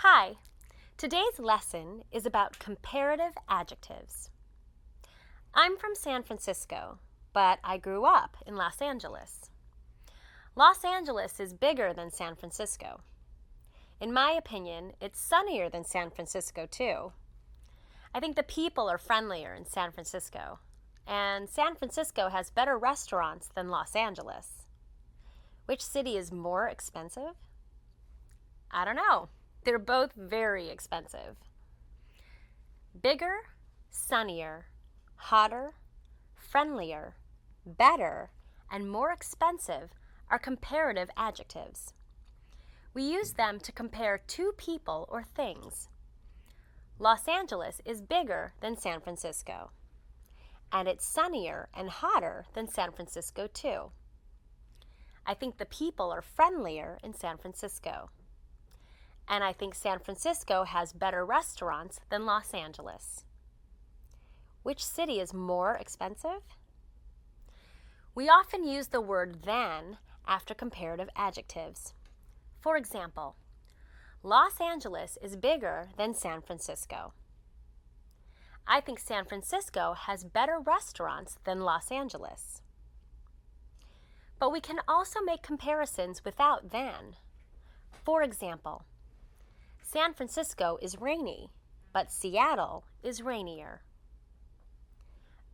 Hi, today's lesson is about comparative adjectives. I'm from San Francisco, but I grew up in Los Angeles. Los Angeles is bigger than San Francisco. In my opinion, it's sunnier than San Francisco too. I think the people are friendlier in San Francisco, and San Francisco has better restaurants than Los Angeles. Which city is more expensive? I don't know. They're both very expensive. Bigger, sunnier, hotter, friendlier, better, and more expensive are comparative adjectives. We use them to compare two people or things. Los Angeles is bigger than San Francisco, and it's sunnier and hotter than San Francisco too. I think the people are friendlier in San Francisco. And I think San Francisco has better restaurants than Los Angeles. Which city is more expensive? We often use the word than after comparative adjectives. For example, Los Angeles is bigger than San Francisco. I think San Francisco has better restaurants than Los Angeles. But we can also make comparisons without than. For example, San Francisco is rainy, but Seattle is rainier.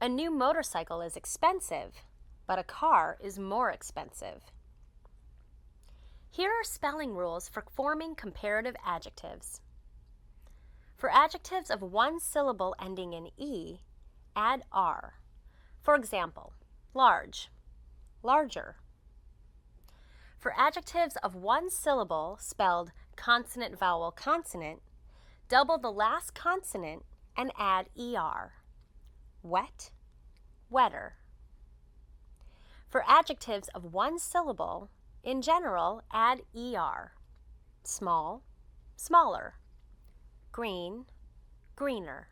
A new motorcycle is expensive, but a car is more expensive. Here are spelling rules for forming comparative adjectives. For adjectives of one syllable ending in E, add R. For example, large, larger. For adjectives of one syllable spelled consonant, vowel, consonant, double the last consonant and add ER. Wet, wetter. For adjectives of one syllable, in general, add ER. Small, smaller. Green, greener.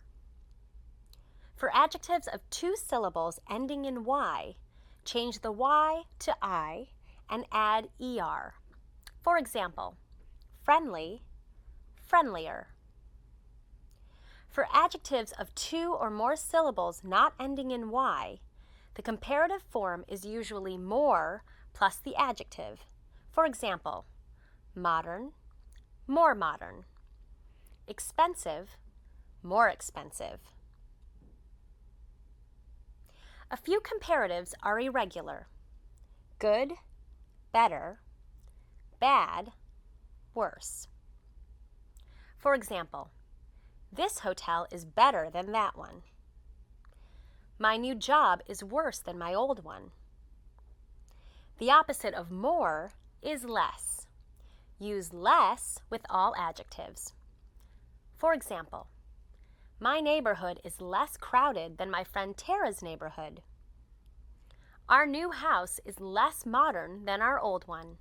For adjectives of two syllables ending in Y, change the Y to I and add ER. For example, friendly, friendlier. For adjectives of two or more syllables not ending in Y, the comparative form is usually more plus the adjective. For example, modern, more modern. Expensive, more expensive. A few comparatives are irregular. Good, better, bad, worse. For example, this hotel is better than that one. My new job is worse than my old one. The opposite of more is less. Use less with all adjectives. For example, my neighborhood is less crowded than my friend Tara's neighborhood. Our new house is less modern than our old one.